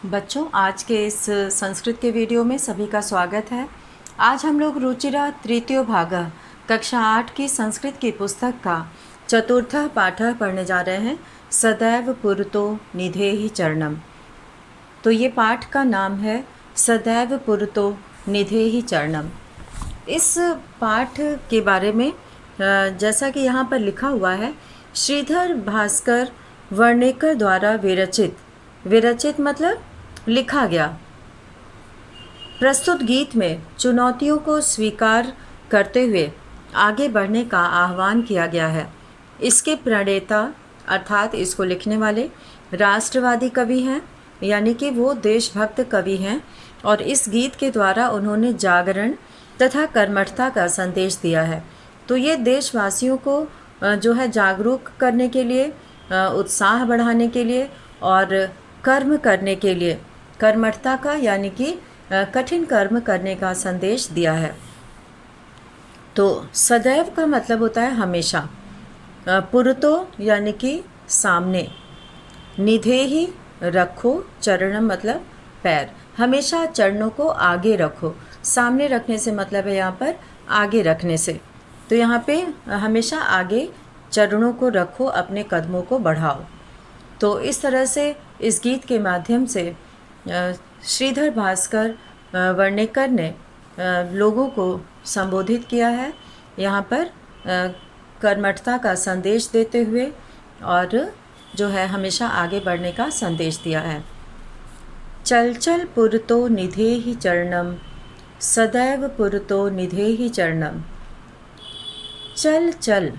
बच्चों, आज के इस संस्कृत के वीडियो में सभी का स्वागत है। आज हम लोग रुचिरा तृतीयो भाग कक्षा 8 की संस्कृत की पुस्तक का चतुर्थ पाठ पढ़ने जा रहे हैं। सदैव पुरतो निधेहि चरणम। तो ये पाठ का नाम है सदैव पुरतो निधेहि चरणम। इस पाठ के बारे में जैसा कि यहाँ पर लिखा हुआ है, श्रीधर भास्कर वर्णेकर द्वारा विरचित मतलब लिखा गया प्रस्तुत गीत में चुनौतियों को स्वीकार करते हुए आगे बढ़ने का आह्वान किया गया है। इसके प्रणेता अर्थात इसको लिखने वाले राष्ट्रवादी कवि हैं, यानी कि वो देशभक्त कवि हैं, और इस गीत के द्वारा उन्होंने जागरण तथा कर्मठता का संदेश दिया है। तो ये देशवासियों को जो है जागरूक करने के लिए, उत्साह बढ़ाने के लिए और कर्म करने के लिए, कर्मठता का यानी कि कठिन कर्म करने का संदेश दिया है। तो सदैव का मतलब होता है हमेशा, पुरतो यानी कि सामने, निधेहि रखो, चरणम मतलब पैर, हमेशा चरणों को आगे रखो। सामने रखने से मतलब है यहाँ पर आगे रखने से। तो यहाँ पे हमेशा आगे चरणों को रखो, अपने कदमों को बढ़ाओ। तो इस तरह से इस गीत के माध्यम से श्रीधर भास्कर वर्णेकर ने लोगों को संबोधित किया है, यहाँ पर कर्मठता का संदेश देते हुए, और जो है हमेशा आगे बढ़ने का संदेश दिया है। चल चल पुरतो निधेहि चरणम, सदैव पुरतो निधेहि चरणम। चल चल,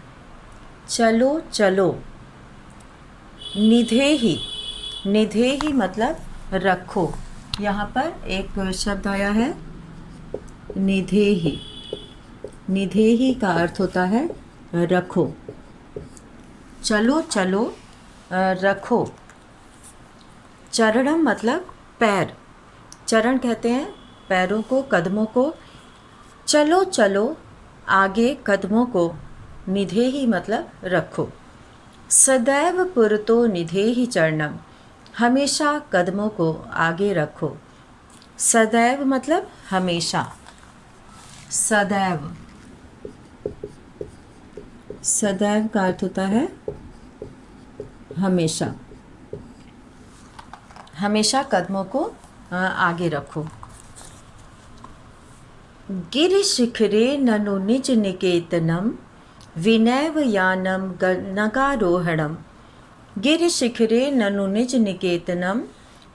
चलो चलो, निधेहि, निधेहि मतलब रखो। यहाँ पर एक शब्द आया है निधेहि। निधेहि का अर्थ होता है रखो। चलो चलो, रखो। चरणम मतलब पैर, चरण कहते हैं पैरों को, कदमों को। चलो चलो, आगे कदमों को। निधेहि मतलब रखो। सदैव पुरतो निधेहि चरणम, हमेशा कदमों को आगे रखो। सदैव मतलब हमेशा, सदैव, सदैव का अर्थ होता है हमेशा, हमेशा कदमों को आगे रखो। गिरि शिखरे ननु निज निकेतनम, विनैव यानम नगारोहणम। गिरि शिखरे ननु निज निकेतनम,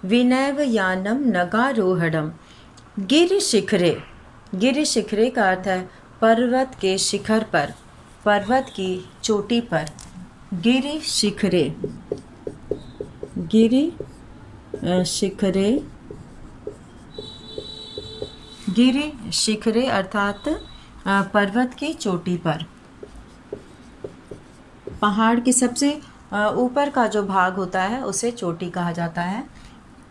विनैव यानम नगारोहणम। गिरि शिखरे, गिरि शिखरे का अर्थ है पर्वत के शिखर पर, पर्वत की चोटी पर। गिरि शिखरे, गिरि शिखरे, गिरि शिखरे अर्थात पर्वत की चोटी पर। पहाड़ की सबसे ऊपर का जो भाग होता है उसे चोटी कहा जाता है।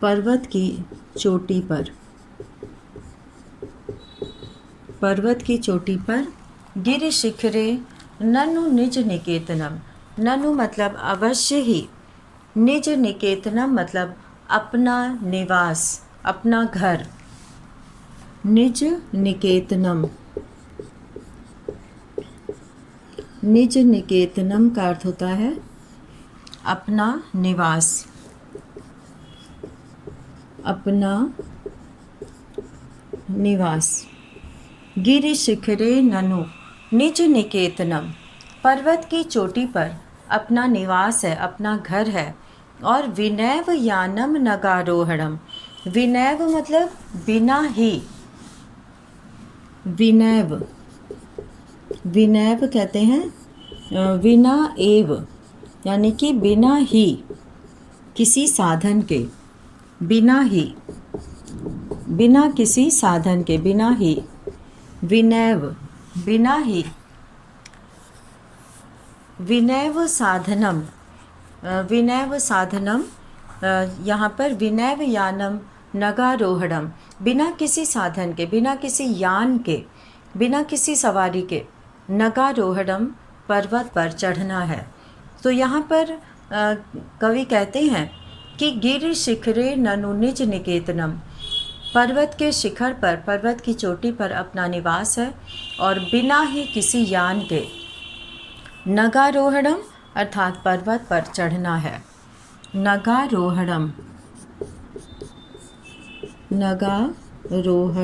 पर्वत की चोटी पर, पर्वत की चोटी पर। गिरि शिखरे ननु निज निकेतनम, ननु मतलब अवश्य ही, निज निकेतनम मतलब अपना निवास, अपना घर। निज निकेतनम, निज निकेतनम का अर्थ होता है अपना निवास, अपना निवास। गिरि शिखरे ननु निज निकेतनम, पर्वत की चोटी पर अपना निवास है, अपना घर है। और विनैव यानम नगारोहणम, विनैव मतलब बिना ही, विनैव, विनैव कहते हैं विना एव, यानी कि बिना ही, किसी साधन के, बिना ही, बिना किसी साधन के, बिना ही। विनैव, बिना ही। विनैव साधनम, विनैव साधनम, यहाँ पर विनैव यानम नगारोहणम, बिना किसी साधन के, बिना किसी यान के, बिना किसी सवारी के। नगारोहणम पर्वत पर चढ़ना है। तो यहाँ पर कवि कहते हैं कि गिरि शिखरे ननु निज निकेतनम, पर्वत के शिखर पर, पर्वत की चोटी पर अपना निवास है और बिना ही किसी यान के। नगारोहणम अर्थात पर्वत पर चढ़ना है। नगारोहणम, नगारोहणम,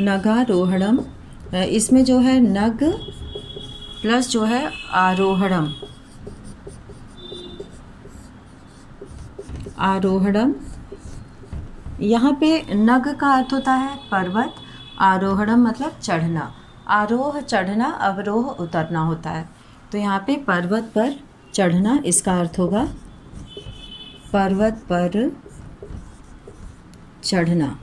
नगारोहणम, इसमें जो है नग प्लस जो है आरोहणम, आरोहणम, यहाँ पे नग का अर्थ होता है पर्वत, आरोहणम मतलब चढ़ना, आरोह चढ़ना, अवरोह उतरना होता है। तो यहाँ पे पर्वत पर चढ़ना, इसका अर्थ होगा पर्वत पर चढ़ना।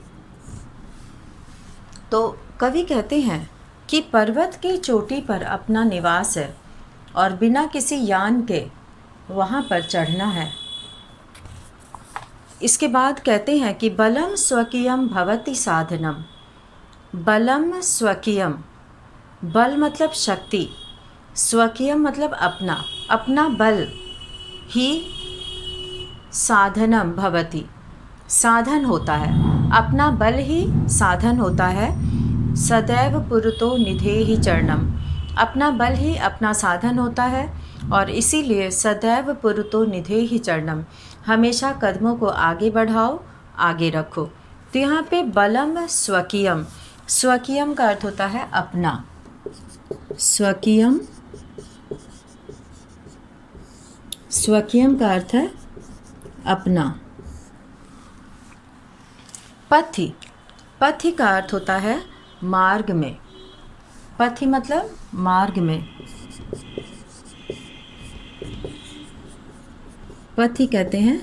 तो कवि कहते हैं कि पर्वत की चोटी पर अपना निवास है और बिना किसी यान के वहाँ पर चढ़ना है। इसके बाद कहते हैं कि बलम स्वकीयम भवति साधनम। बलम स्वकीयम, बल मतलब शक्ति, स्वकीयम मतलब अपना, अपना बल ही साधनम भवति, साधन होता है, अपना बल ही साधन होता है। सदैव पुरतो निधेहि चरणम, अपना बल ही अपना साधन होता है और इसीलिए सदैव पुरतो निधेहि चरणम, हमेशा कदमों को आगे बढ़ाओ, आगे रखो। तो यहाँ पे बलम स्वकीयम, स्वकीयम का अर्थ होता है अपना, स्वकीयम, स्वकीयम का अर्थ है अपना। पथि, पथि का अर्थ होता है मार्ग में, पथि मतलब मार्ग में, पथि कहते हैं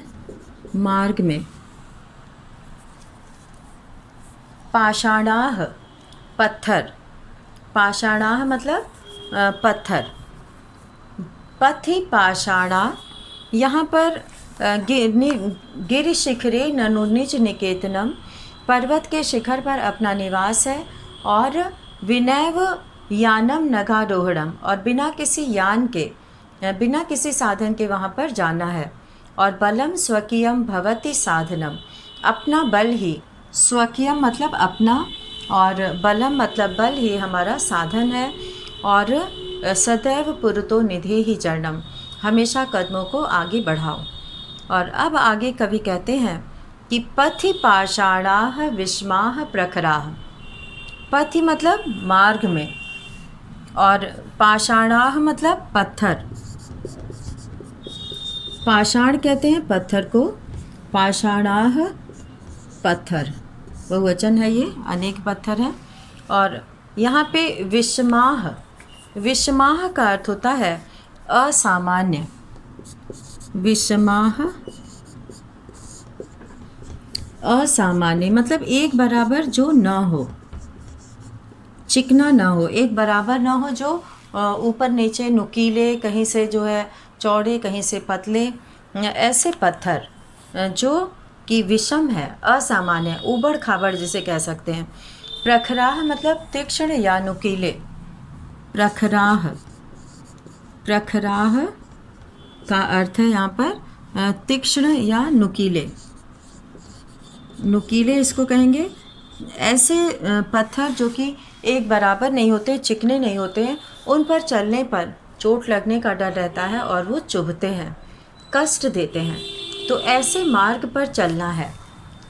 मार्ग में। पाषाणाह, पत्थर, पाषाणाह मतलब पत्थर। पथि पाषाणा, यहाँ पर गिरि शिखरे ननु निज निकेतनम, पर्वत के शिखर पर अपना निवास है और विनैव यानम नगारोहणम, और बिना किसी यान के, बिना किसी साधन के वहाँ पर जाना है। और बलम स्वकीयम भवति साधनम, अपना बल ही, स्वकीयम मतलब अपना और बलम मतलब बल ही हमारा साधन है। और सदैव पुरतो निधेहि चरणम, हमेशा कदमों को आगे बढ़ाओ। और अब आगे कवि कहते हैं कि पथि पाषाणाः विस्माः प्रखराः, पथि मतलब मार्ग में और पाषाणाः मतलब पत्थर, पाषाण कहते हैं पत्थर को, पाषाणाः पत्थर, बहुवचन है ये, अनेक पत्थर हैं। और यहाँ पे विस्माः, विस्माः का अर्थ होता है असामान्य, विस्माः असामान्य मतलब एक बराबर जो न हो, चिकना ना हो, एक बराबर ना हो, जो ऊपर नीचे नुकीले, कहीं से जो है चौड़े, कहीं से पतले, ऐसे पत्थर जो कि विषम है, असामान्य, ऊबड़ खाबड़ जिसे कह सकते हैं। प्रखराह मतलब तीक्ष्ण या नुकीले, प्रखराह, प्रखराह का अर्थ है यहाँ पर तीक्ष्ण या नुकीले, नुकीले इसको कहेंगे। ऐसे पत्थर जो कि एक बराबर नहीं होते, चिकने नहीं होते हैं, उन पर चलने पर चोट लगने का डर रहता है और वो चुभते हैं, कष्ट देते हैं। तो ऐसे मार्ग पर चलना है।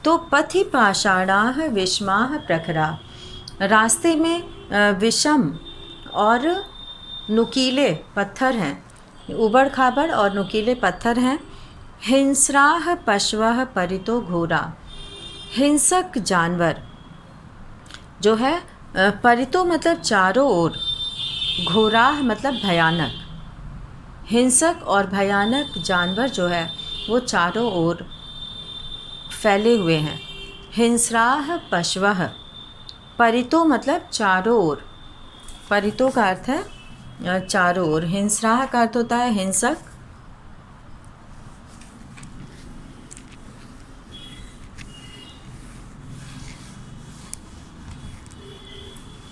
तो पथि पाषाणाः विस्माः प्रखराः, रास्ते में विषम और नुकीले पत्थर हैं, उबड़ खाबड़ और नुकीले पत्थर हैं। हिंस्राः पशवः परितो घोरा, हिंसक जानवर जो है, परितो मतलब चारों ओर, घोराह मतलब भयानक, हिंसक और भयानक जानवर जो है वो चारों ओर फैले हुए हैं। हिंस्राः पशवः, परितो मतलब चारों ओर, परितो का अर्थ है चारों ओर, हिंस्राः का अर्थ होता है हिंसक,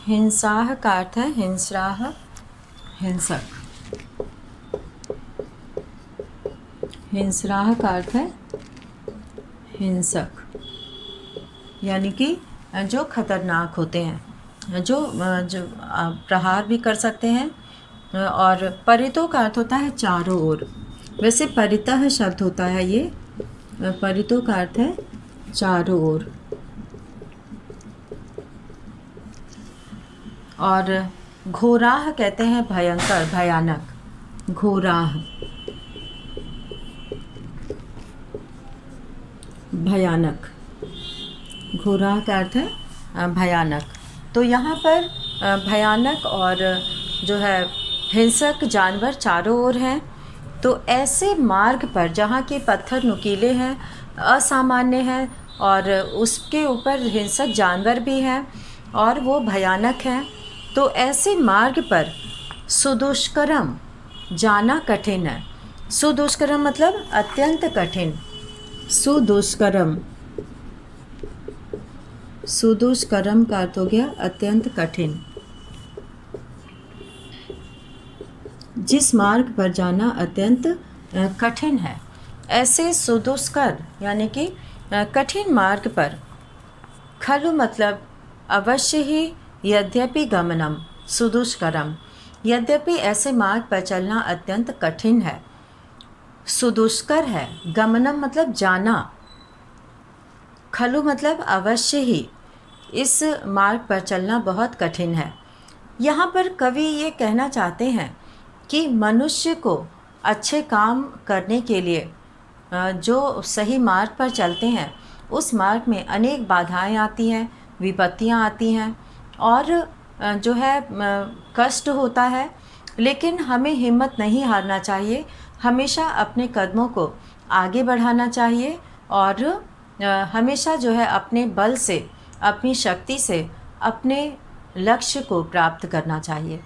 हिंसाः का अर्थ है हिंस्राः, हिंसक। हिंसराह का अर्थ है हिंसक, यानी कि जो खतरनाक होते हैं, जो प्रहार भी कर सकते हैं। और परितो का अर्थ होता है चारों ओर। वैसे परितः शब्द होता है ये, परितो का अर्थ है चारों ओर। और घोराह कहते हैं भयंकर, भयानक, घोराह, भयानक। घोराह का अर्थ है भयानक। तो यहाँ पर भयानक और जो है हिंसक जानवर चारों ओर हैं। तो ऐसे मार्ग पर जहाँ के पत्थर नुकीले हैं, असामान्य हैं, और उसके ऊपर हिंसक जानवर भी हैं और वो भयानक हैं, तो ऐसे मार्ग पर सुदुष्करम जाना कठिन है। सुदुष्करम मतलब अत्यंत कठिन। सुदुष्करम, सुदुष्करम का अर्थ हो गया अत्यंत कठिन। जिस मार्ग पर जाना अत्यंत कठिन है, ऐसे सुदुष्कर यानी कि कठिन मार्ग पर, खलु मतलब अवश्य ही, यद्यपि गमनम सुदुष्करम, यद्यपि ऐसे मार्ग पर चलना अत्यंत कठिन है, सुदुष्कर है। गमनम मतलब जाना, खलु मतलब अवश्य ही, इस मार्ग पर चलना बहुत कठिन है। यहाँ पर कवि ये कहना चाहते हैं कि मनुष्य को अच्छे काम करने के लिए जो सही मार्ग पर चलते हैं, उस मार्ग में अनेक बाधाएं आती हैं, विपत्तियां आती हैं, और जो है कष्ट होता है। लेकिन हमें हिम्मत नहीं हारना चाहिए, हमेशा अपने कदमों को आगे बढ़ाना चाहिए, और हमेशा जो है अपने बल से, अपनी शक्ति से अपने लक्ष्य को प्राप्त करना चाहिए।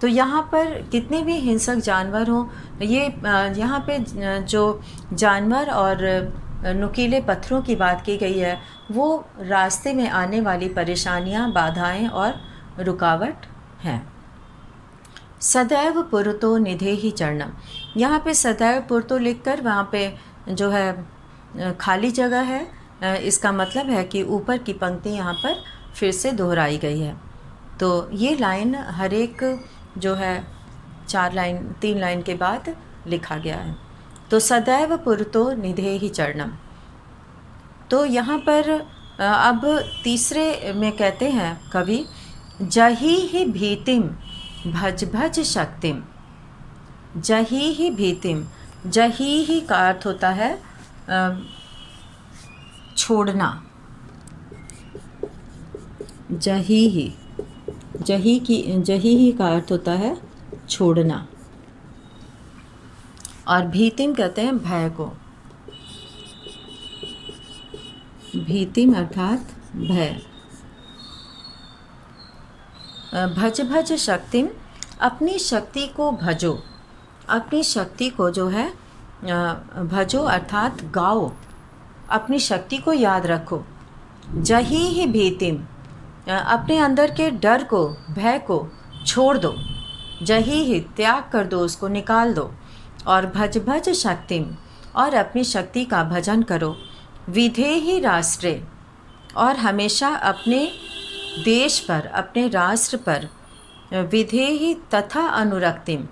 तो यहाँ पर कितने भी हिंसक जानवर हों, ये यहाँ पे जो जानवर और नुकीले पत्थरों की बात की गई है, वो रास्ते में आने वाली परेशानियाँ, बाधाएं और रुकावट हैं। सदैव पुरतो निधे ही चरणम, यहाँ पे सदैव पुरतो लिखकर वहाँ पे जो है खाली जगह है, इसका मतलब है कि ऊपर की पंक्ति यहाँ पर फिर से दोहराई गई है। तो ये लाइन हर एक जो है 3 लाइन के बाद लिखा गया है। तो सदैव पुरतो निधे ही चरणम। तो यहाँ पर अब तीसरे में कहते हैं कवि, जही ही भीतिम भज भज शक्तिम। जही ही भीतिम, जही ही का अर्थ होता है छोड़ना। जही ही, जही ही का अर्थ होता है छोड़ना, और भीतिम कहते हैं भय को। भीतिम अर्थात भय। भज भज शक्तिम, अपनी शक्ति को भजो, अपनी शक्ति को जो है भजो अर्थात गाओ, अपनी शक्ति को याद रखो। जही ही भीतिम, अपने अंदर के डर को, भय को छोड़ दो। जही ही, त्याग कर दो, उसको निकाल दो। और भज भज शक्तिम, और अपनी शक्ति का भजन करो। विधे ही राष्ट्रे, और हमेशा अपने देश पर, अपने राष्ट्र पर, विधे ही तथा अनुरक्तिम,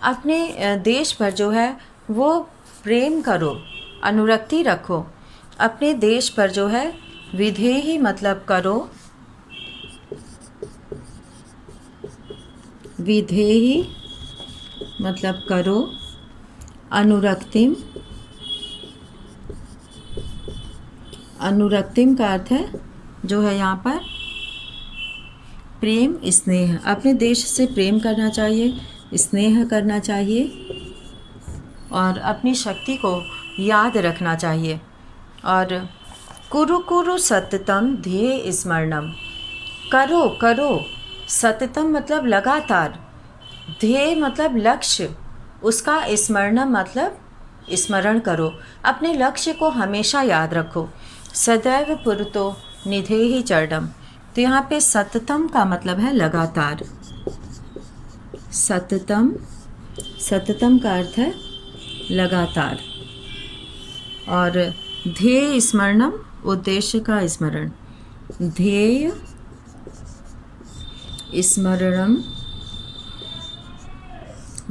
अपने देश पर जो है वो प्रेम करो, अनुरक्ति रखो। अपने देश पर जो है विधे ही मतलब करो, विधेहि मतलब करो, अनुरक्तिम, अनुरक्तिम का अर्थ है जो है यहाँ पर प्रेम, स्नेह। अपने देश से प्रेम करना चाहिए, स्नेह करना चाहिए, और अपनी शक्ति को याद रखना चाहिए। और कुरु कुरु सततम ध्येय स्मरणम, करो करो, सततम मतलब लगातार, ध्येय मतलब लक्ष्य, उसका स्मरणम मतलब स्मरण करो, अपने लक्ष्य को हमेशा याद रखो। सदैव पुरतो निधे ही चरणम, तो यहाँ पे सततम का मतलब है लगातार। सततम, सततम का अर्थ है लगातार। और ध्येय स्मरणम, उद्देश्य का स्मरण। ध्येय स्मरणम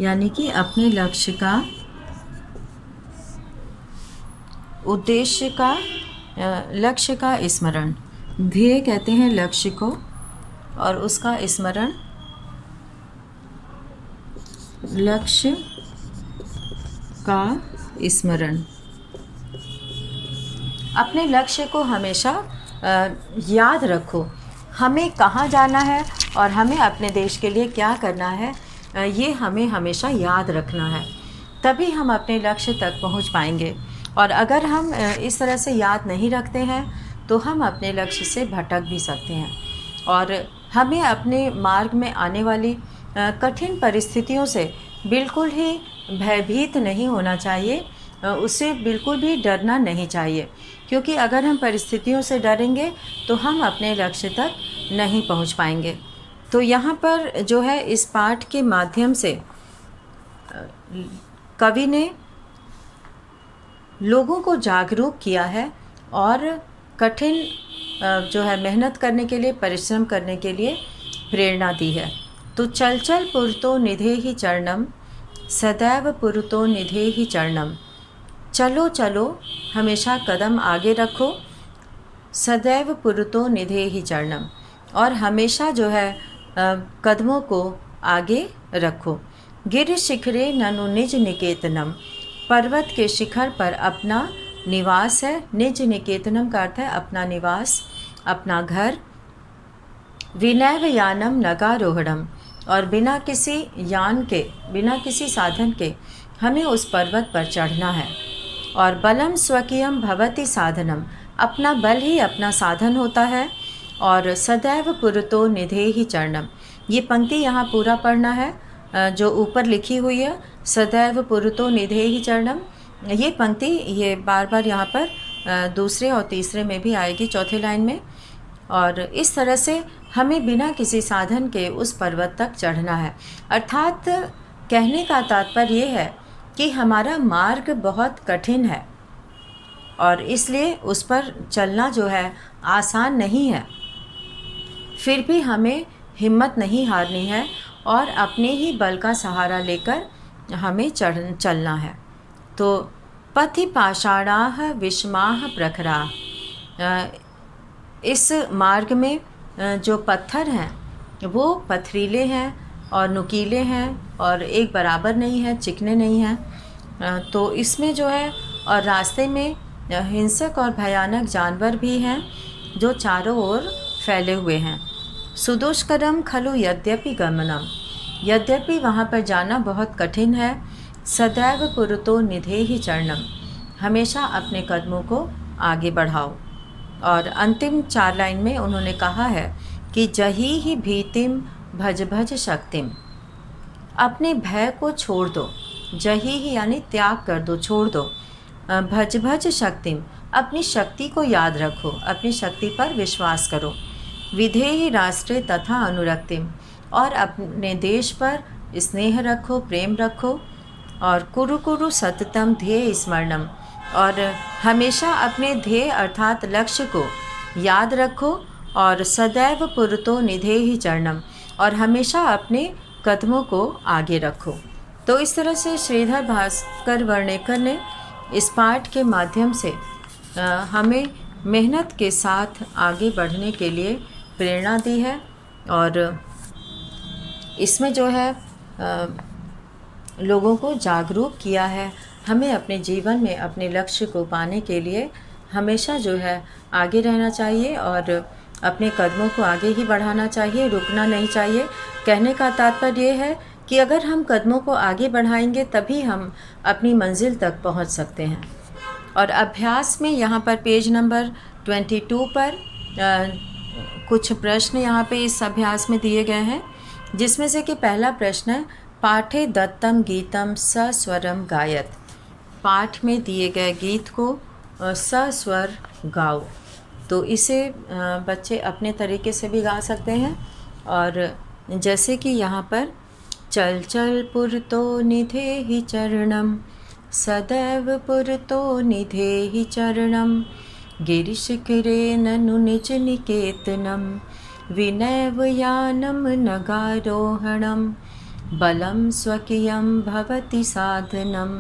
यानी कि अपने लक्ष्य का, उद्देश्य का, लक्ष्य का स्मरण। ध्येय कहते हैं लक्ष्य को, और उसका स्मरण, लक्ष्य का स्मरण। अपने लक्ष्य को हमेशा याद रखो। हमें कहाँ जाना है और हमें अपने देश के लिए क्या करना है, ये हमें हमेशा याद रखना है, तभी हम अपने लक्ष्य तक पहुँच पाएंगे। और अगर हम इस तरह से याद नहीं रखते हैं तो हम अपने लक्ष्य से भटक भी सकते हैं। और हमें अपने मार्ग में आने वाली कठिन परिस्थितियों से बिल्कुल ही भयभीत नहीं होना चाहिए, उससे बिल्कुल भी डरना नहीं चाहिए, क्योंकि अगर हम परिस्थितियों से डरेंगे तो हम अपने लक्ष्य तक नहीं पहुंच पाएंगे। तो यहाँ पर जो है इस पाठ के माध्यम से कवि ने लोगों को जागरूक किया है और कठिन जो है मेहनत करने के लिए, परिश्रम करने के लिए प्रेरणा दी है। तो चल चल पुरतो निधे ही चरणम, सदैव पुरतो निधे ही चरणम। चलो चलो, हमेशा कदम आगे रखो, सदैव पुरतो निधे ही चरणम, और हमेशा जो है कदमों को आगे रखो। गिर शिखरे ननु निज निकेतनम, पर्वत के शिखर पर अपना निवास है। निज निकेतनम का अर्थ है अपना निवास, अपना घर। विनैव यानम नगारोहणम, और बिना किसी यान के, बिना किसी साधन के हमें उस पर्वत पर चढ़ना है। और बलम स्वकीयम भवति साधनम, अपना बल ही अपना साधन होता है। और सदैव पुरतो निधे ही चरणम, ये पंक्ति यहाँ पूरा पढ़ना है जो ऊपर लिखी हुई है, सदैव पुरतो निधे ही चरणम। ये पंक्ति ये बार बार यहाँ पर दूसरे और तीसरे में भी आएगी, चौथे लाइन में। और इस तरह से हमें बिना किसी साधन के उस पर्वत तक चढ़ना है। अर्थात कहने का तात्पर्य ये है कि हमारा मार्ग बहुत कठिन है और इसलिए उस पर चलना जो है आसान नहीं है। फिर भी हमें हिम्मत नहीं हारनी है और अपने ही बल का सहारा लेकर हमें चलना है। तो पथि पाषाणाः विषमाः प्रखरा, इस मार्ग में जो पत्थर हैं वो पथरीले हैं और नुकीले हैं और एक बराबर नहीं है, चिकने नहीं हैं। तो इसमें जो है, और रास्ते में हिंसक और भयानक जानवर भी हैं जो चारों ओर फैले हुए हैं। सुदुष्करम खलु यद्यपि गमनम, यद्यपि वहाँ पर जाना बहुत कठिन है। सदैव पुरतो निधे ही चरणम, हमेशा अपने कदमों को आगे बढ़ाओ। और अंतिम 4 लाइन में उन्होंने कहा है कि जही ही भीतिम भज भज शक्तिम, अपने भय को छोड़ दो। जही ही यानी त्याग कर दो, छोड़ दो। भज भज शक्तिम, अपनी शक्ति को याद रखो, अपनी शक्ति पर विश्वास करो। विधेहि राष्ट्रे तथा अनुरक्तिम, और अपने देश पर स्नेह रखो, प्रेम रखो। और कुरु कुरु सततम ध्येय स्मरणम, और हमेशा अपने ध्येय अर्थात लक्ष्य को याद रखो। और सदैव पुरतो निधे ही चरणम, और हमेशा अपने कदमों को आगे रखो। तो इस तरह से श्रीधर भास्कर वर्णेकर ने इस पाठ के माध्यम से हमें मेहनत के साथ आगे बढ़ने के लिए प्रेरणा दी है। और इसमें जो है लोगों को जागरूक किया है। हमें अपने जीवन में अपने लक्ष्य को पाने के लिए हमेशा जो है आगे रहना चाहिए और अपने कदमों को आगे ही बढ़ाना चाहिए, रुकना नहीं चाहिए। कहने का तात्पर्य ये है कि अगर हम कदमों को आगे बढ़ाएंगे तभी हम अपनी मंजिल तक पहुंच सकते हैं। और अभ्यास में यहाँ पर पेज नंबर 22 पर कुछ प्रश्न यहाँ पे इस अभ्यास में दिए गए हैं, जिसमें से कि पहला प्रश्न है, पाठे दत्तम गीतम सस्वरम गायत, पाठ में दिए गए गीत को सस्वर गाओ। तो इसे बच्चे अपने तरीके से भी गा सकते हैं। और जैसे कि यहाँ पर चल चल पुरतो निधे ही चरणम, सदैव पुरतो निधेहि चरणं गिरिशिखरे ननु निज निकेतनं विनैव यानं नगारोहणं बलं स्वकीयं भवति साधनं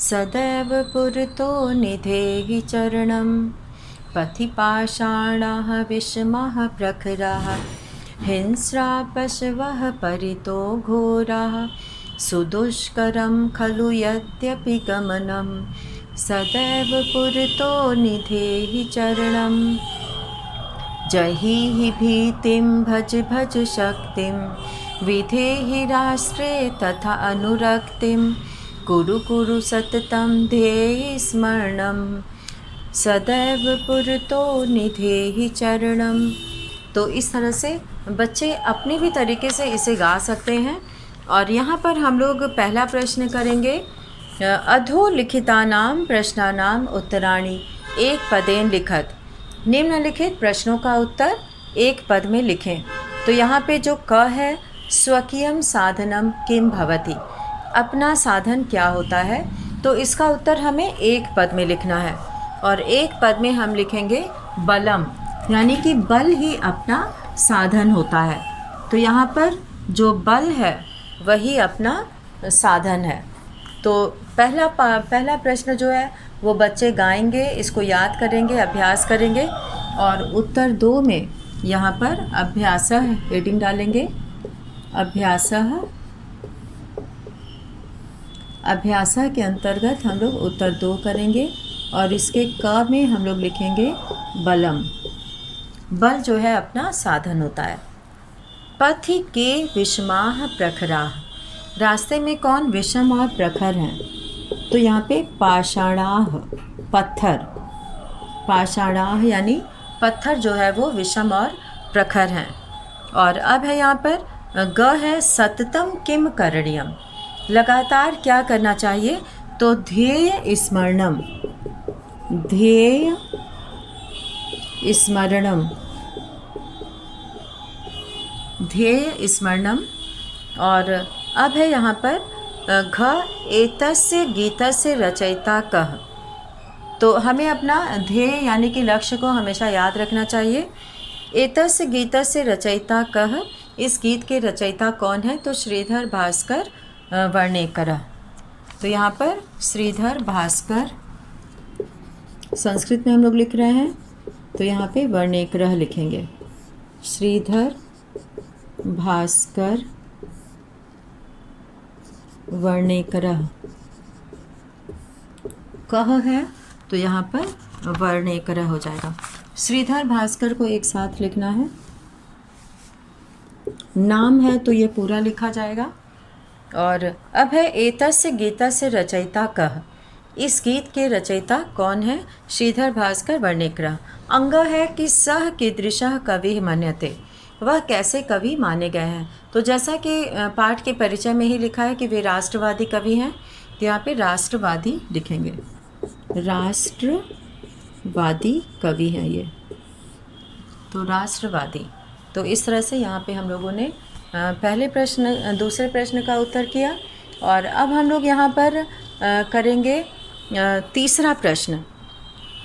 सदैव पुरतो निधेहि चरणं पथि पाषाणाः विषमाः प्रखराः हिंस्रा पशवः परितो घोराः सुदुष्करं खलु यद्यपि गमनं सदैव पुरतो निधेहि चरणं जहीहि भीतिं भज भज शक्तिं विधेहि राष्ट्रे तथा अनुरक्तिं कुरु कुरु सततं ध्येहि स्मरणं सदैव पुरतो निधेहि चरणं। तो इस तरह से बच्चे अपने भी तरीके से इसे गा सकते हैं। और यहाँ पर हम लोग पहला प्रश्न करेंगे, अधोलिखितानां प्रश्नानां उत्तराणि एक पदेन लिखत। निम्नलिखित प्रश्नों का उत्तर एक पद में लिखें। तो यहाँ पे जो क है, स्वकीयम साधनम किम भवति, अपना साधन क्या होता है, तो इसका उत्तर हमें एक पद में लिखना है। और एक पद में हम लिखेंगे बलम, यानी कि बल ही अपना साधन होता है। तो यहाँ पर जो बल है वही अपना साधन है। तो पहला प्रश्न जो है वो बच्चे गाएंगे, इसको याद करेंगे, अभ्यास करेंगे। और उत्तर 2 में यहाँ पर अभ्यासः हेडिंग डालेंगे। अभ्यासः के अंतर्गत हम लोग उत्तर 2 करेंगे और इसके क में हम लोग लिखेंगे बलम। बल जो है अपना साधन होता है। पथि के विषमाः प्रखराः, रास्ते में कौन विषम और प्रखर हैं, तो यहाँ पे पाषाणाः, पत्थर, पाषाणाः यानी पत्थर जो है वो विषम और प्रखर हैं। और अब है यहाँ पर ग है सततम किम करणीयम, लगातार क्या करना चाहिए, तो ध्येय स्मरणम, ध्येय स्मरणम, ध्येय स्मरणम। और अब है यहाँ पर घ एतस्य गीतस्य रचयिता कः, तो हमें अपना ध्येय यानी कि लक्ष्य को हमेशा याद रखना चाहिए। एतस्य गीतस्य रचयिता कः, इस गीत के रचयिता कौन है, तो श्रीधर भास्कर वर्णेकरः। तो यहाँ पर श्रीधर भास्कर, संस्कृत में हम लोग लिख रहे हैं तो यहाँ पे वर्णेकरः लिखेंगे। श्रीधर भास्कर वर्णेकरः, कह है तो यहाँ पर वर्णेकरः हो जाएगा। श्रीधर भास्कर को एक साथ लिखना है। नाम है तो ये पूरा लिखा जाएगा। और अब है एतस्य गीतस्य रचयिता कः, इस गीत के रचयिता कौन है, श्रीधर भास्कर वर्णेकरः। अंग है कि सह कीदृशः कवि मन्यते, वह कैसे कवि माने गए हैं। तो जैसा कि पाठ के परिचय में ही लिखा है कि वे राष्ट्रवादी कवि हैं, तो यहाँ पे राष्ट्रवादी लिखेंगे, राष्ट्रवादी कवि हैं ये, तो राष्ट्रवादी। तो इस तरह से यहाँ पे हम लोगों ने दूसरे प्रश्न का उत्तर किया। और अब हम लोग यहाँ पर करेंगे तीसरा प्रश्न।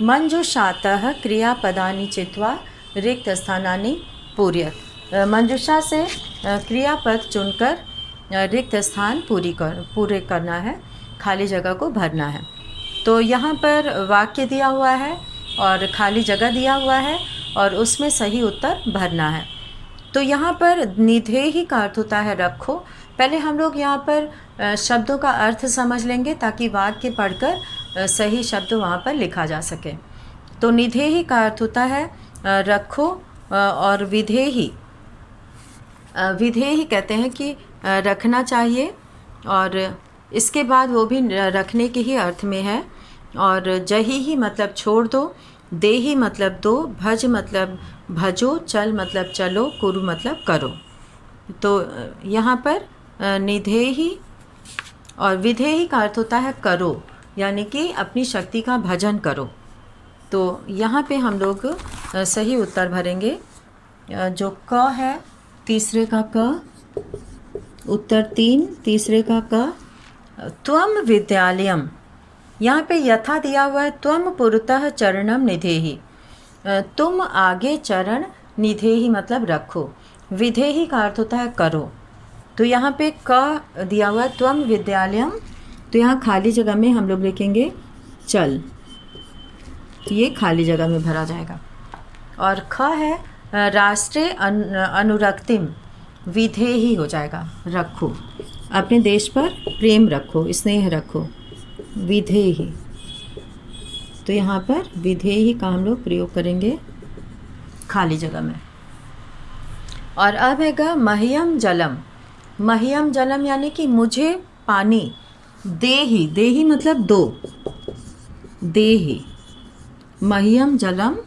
मंजुषातः क्रियापदानि चित्वा रिक्त स्थानानि पूरयत, मंजुषा से क्रियापद चुनकर रिक्त स्थान पूरे करना है, खाली जगह को भरना है। तो यहाँ पर वाक्य दिया हुआ है और खाली जगह दिया हुआ है और उसमें सही उत्तर भरना है। तो यहाँ पर निधेहि का अर्थ होता है रखो। पहले हम लोग यहाँ पर शब्दों का अर्थ समझ लेंगे ताकि वाक्य पढ़कर सही शब्द वहाँ पर लिखा जा सके। तो निधेहि का अर्थ होता है रखो, और विधेहि, विधेहि कहते हैं कि रखना चाहिए, और इसके बाद वो भी रखने के ही अर्थ में है। और जही ही मतलब छोड़ दो, देही मतलब दो, भज मतलब भजो, चल मतलब चलो, कुरु मतलब करो। तो यहाँ पर निधेहि और विधेहि का अर्थ होता है करो, यानी कि अपनी शक्ति का भजन करो। तो यहाँ पे हम लोग सही उत्तर भरेंगे। जो क है, तीसरे का क, उत्तर 3 तीसरे का क। त्वम विद्यालयम, यहाँ पे यथा दिया हुआ है त्वम पुरतः चरणम निधेहि, तुम आगे चरण, निधेहि मतलब रखो, विधेहि का अर्थ होता है करो। तो यहाँ पे क दिया हुआ है त्वम विद्यालयम, तो यहाँ खाली जगह में हम लोग लिखेंगे चल, तो ये खाली जगह में भरा जाएगा। और ख है राष्ट्रीय अनुरक्तिम, विधेहि हो जाएगा, रखो, अपने देश पर प्रेम रखो, स्नेह रखो, विधेहि। तो यहाँ पर विधेहि का हम लोग प्रयोग करेंगे खाली जगह में। और अब हैगा मह्यम जलम, मह्यम जलम यानी कि मुझे पानी, देहि, देहि मतलब दो, देहि, मह्यम जलम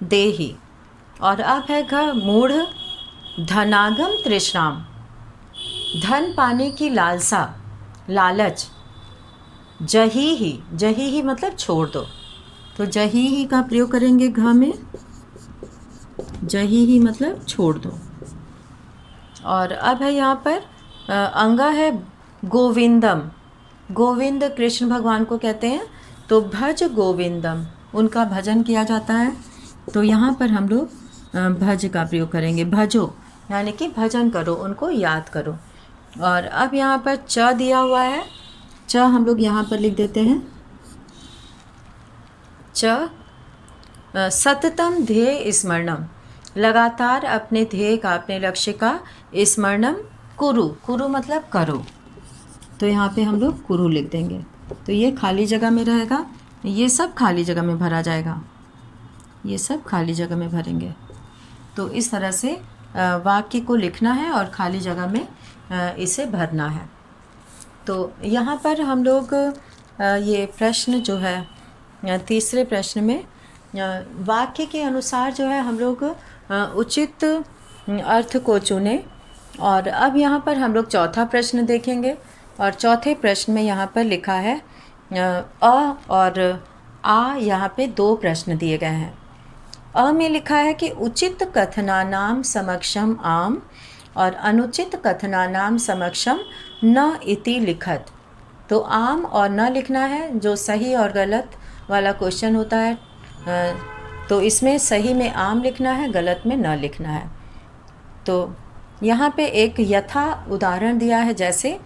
देहि। और अब है मूढ़ धनागम तृष्णाम, धन पाने की लालसा, लालच, जही ही, जही ही मतलब छोड़ दो, तो जही ही का प्रयोग करेंगे घ में, जही ही मतलब छोड़ दो। और अब है यहाँ पर अंगा है गोविंदम, गोविंद कृष्ण भगवान को कहते हैं, तो भज गोविंदम, उनका भजन किया जाता है, तो यहाँ पर हम लोग भज का प्रयोग करेंगे, भजो यानी कि भजन करो, उनको याद करो। और अब यहाँ पर च दिया हुआ है, च हम लोग यहाँ पर लिख देते हैं, च सततम ध्येय स्मरणम, लगातार अपने ध्येय का, अपने लक्ष्य का, स्मरणम कुरु, कुरु मतलब करो, तो यहाँ पे हम लोग कुरु लिख देंगे, तो ये खाली जगह में रहेगा, ये सब खाली जगह में भरा जाएगा, ये सब खाली जगह में भरेंगे। तो इस तरह से वाक्य को लिखना है और खाली जगह में इसे भरना है। तो यहाँ पर हम लोग ये प्रश्न जो है, तीसरे प्रश्न में वाक्य के अनुसार जो है हम लोग उचित अर्थ को चुने। और अब यहाँ पर हम लोग चौथा प्रश्न देखेंगे, और चौथे प्रश्न में यहाँ पर लिखा है अ और आ, यहाँ पे दो प्रश्न दिए गए हैं। अ में लिखा है कि उचित कथनानाम समक्षम आम और अनुचित कथनानाम समक्षम न इति लिखत, तो आम और न लिखना है, जो सही और गलत वाला क्वेश्चन होता है, तो इसमें सही में आम लिखना है, गलत में न लिखना है। तो यहाँ पे एक यथा उदाहरण दिया है, जैसे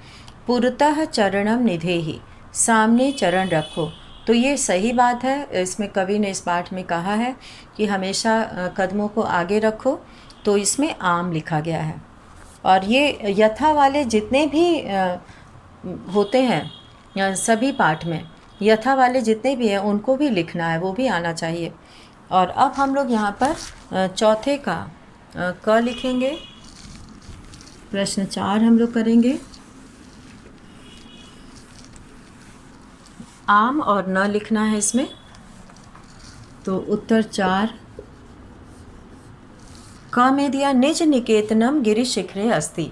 पुरतः चरणम निधेहि, सामने चरण रखो, तो ये सही बात है। इसमें कवि ने इस पाठ में कहा है कि हमेशा कदमों को आगे रखो, तो इसमें आम लिखा गया है। और ये यथा वाले जितने भी होते हैं सभी पाठ में, यथा वाले जितने भी हैं उनको भी लिखना है, वो भी आना चाहिए। और अब हम लोग यहाँ पर चौथे का क लिखेंगे, प्रश्न 4 हम लोग करेंगे। आम और न लिखना है इसमें, तो उत्तर 4 क में दिया निज निकेतनम गिरि शिखरे अस्ति,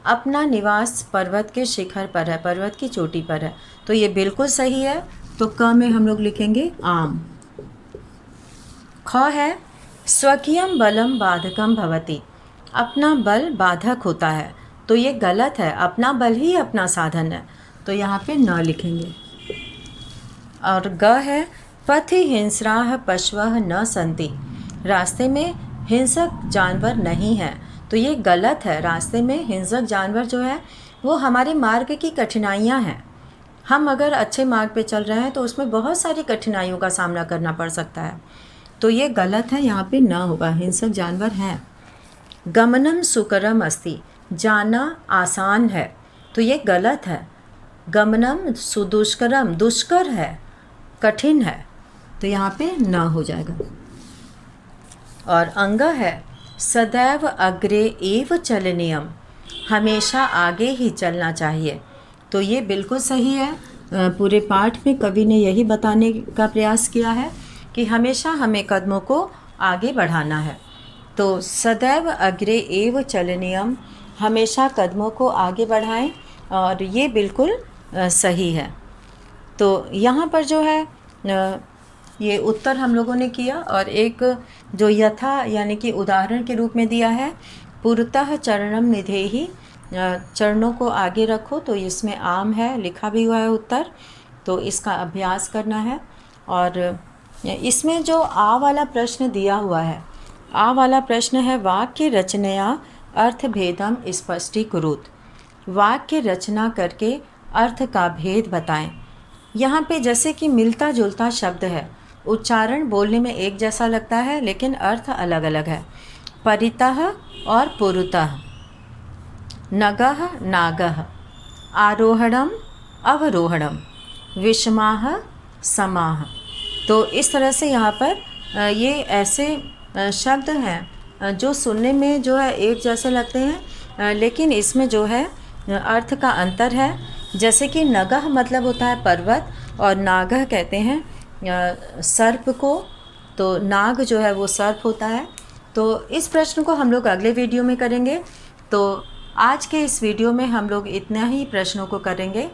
अपना निवास पर्वत के शिखर पर है, पर्वत की चोटी पर है, तो ये बिल्कुल सही है। तो क में हम लोग लिखेंगे आम। ख है स्वकीयम बलम बाधकम भवति, अपना बल बाधक होता है, तो ये गलत है, अपना बल ही अपना साधन है, तो यहाँ पे न लिखेंगे। और ग है पथि हिंस्राः पशवः न सन्ति, रास्ते में हिंसक जानवर नहीं है, तो ये गलत है। रास्ते में हिंसक जानवर जो है वो हमारे मार्ग की कठिनाइयाँ हैं। हम अगर अच्छे मार्ग पे चल रहे हैं तो उसमें बहुत सारी कठिनाइयों का सामना करना पड़ सकता है, तो ये गलत है, यहाँ पे न होगा, हिंसक जानवर हैं। गमनम सुकरम अस्ति, जाना आसान है, तो ये गलत है। गमनम सुदुष्करम, दुष्कर है, कठिन है, तो यहाँ पे न हो जाएगा। और अंग है सदैव अग्रे एव चलनीयम, हमेशा आगे ही चलना चाहिए, तो ये बिल्कुल सही है। पूरे पाठ में कवि ने यही बताने का प्रयास किया है कि हमेशा हमें कदमों को आगे बढ़ाना है। तो सदैव अग्रे एव चलनीयम, हमेशा कदमों को आगे बढ़ाएं, और ये बिल्कुल सही है। तो यहाँ पर जो है ये उत्तर हम लोगों ने किया, और एक जो यथा यानी कि उदाहरण के रूप में दिया है, पुरतः चरणम निधेहि, चरणों को आगे रखो, तो इसमें आम है, लिखा भी हुआ है उत्तर। तो इसका अभ्यास करना है। और इसमें जो आ वाला प्रश्न दिया हुआ है, आ वाला प्रश्न है वाक्य रचनया अर्थभेदम स्पष्टीकुरुत। वाक्य रचना करके अर्थ का भेद बताएं। यहाँ पे जैसे कि मिलता जुलता शब्द है, उच्चारण बोलने में एक जैसा लगता है लेकिन अर्थ अलग अलग है। परितः और पुरतः, नगः नागः, आरोहणम अवरोहणम, विषमाः समाः। तो इस तरह से यहाँ पर ये ऐसे शब्द हैं जो सुनने में जो है एक जैसे लगते हैं, लेकिन इसमें जो है अर्थ का अंतर है। जैसे कि नगह मतलब होता है पर्वत, और नागह कहते हैं सर्प को, तो नाग जो है वो सर्प होता है। तो इस प्रश्न को हम लोग अगले वीडियो में करेंगे। तो आज के इस वीडियो में हम लोग इतना ही प्रश्नों को करेंगे।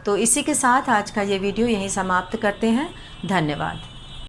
तो इसी के साथ आज का ये वीडियो यहीं समाप्त करते हैं। धन्यवाद।